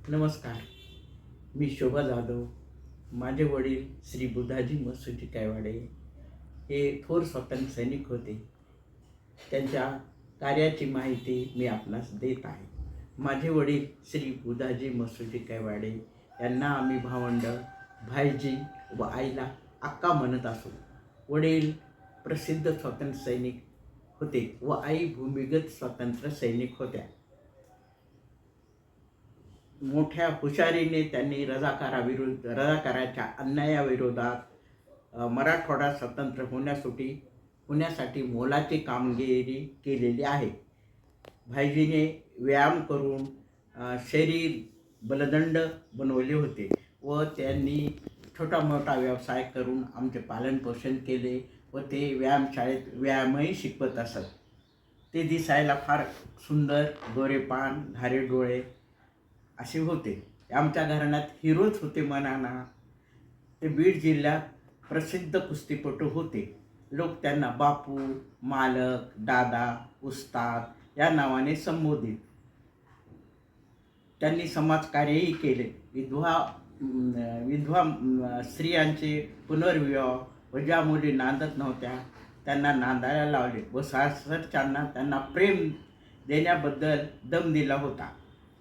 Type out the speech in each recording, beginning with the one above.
नमस्कार. मी शोभा जाधव. माझे वडील श्री बुधाजी मसुजी कायवाडे हे थोर स्वातंत्र्य सैनिक होते. त्यांच्या कार्याची माहिती मी आपणास देत आहे. माझे वडील श्री बुधाजी मसुजी कायवाडे यांना आम्ही भावंड भाईजी व आईला अक्का म्हणत असो. वडील प्रसिद्ध स्वातंत्र्य सैनिक होते व आई भूमिगत स्वातंत्र्य सैनिक होत्या. मोठ्या हुशारीने त्यांनी रजाकाराच्या अन्यायाविरोधात मराठवाडा स्वतंत्र होण्यासाठी मोलाची कामगिरी केलेली आहे. भाईजीने व्यायाम करून शरीर बलदंड बनवले होते व त्यांनी छोटा मोठा व्यवसाय करून आमचे पालनपोषण केले व ते व्यायामशाळेत व्यायामही शिकवत असत. ते दिसायला फार सुंदर, गोरेपान, धारे डोळे असे होते. आमच्या घराण्यात हिरोच होते म्हणाना. ते बीड जिल्ह्यात प्रसिद्ध कुस्तीपटू होते. लोक त्यांना बापू, मालक, दादा, उस्ताद या नावाने संबोधित. त्यांनी समाजकार्यही केले. विधवा स्त्रियांचे पुनर्विवाह व ज्या मुली नांदत नव्हत्या त्यांना नांदायला लावले व सासरच्यांना त्यांना प्रेम देण्याबद्दल दम दिला होता.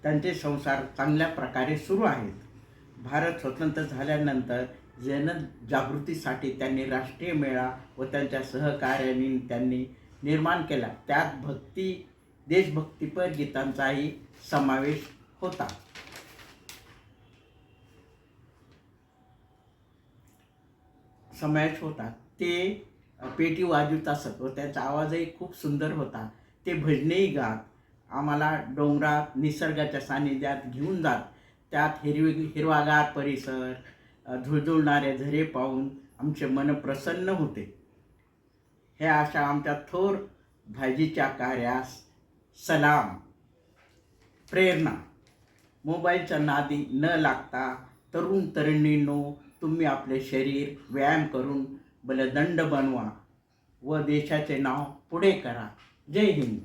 त्यांचे संसार चांगल्या प्रकारे सुरू आहेत. भारत स्वतंत्र झाल्यानंतर जनजागृतीसाठी त्यांनी राष्ट्रीय मेळा व त्यांच्या सहकार्याने त्यांनी निर्माण केला. त्यात देशभक्तीपर गीतांचाही समावेश होता. ते पेटी वाजवत असत व त्यांचा आवाजही खूप सुंदर होता. ते भजनेही गात. आम्हाला डोंगरात निसर्गाच्या सानिध्यात घेऊन जात. त्यात हिरवागार परिसर, झुळझुळणारे झरे पाहून आमचे मन प्रसन्न होते. हे अशा आमच्या थोर भाईजीच्या कार्यास सलाम. प्रेरणा. मोबाईलच्या नादी न लागता तरुण तरुणींनो, तुम्ही आपले शरीर व्यायाम करून बलदंड बनवा व देशाचे नाव पुढे करा. जय हिंद.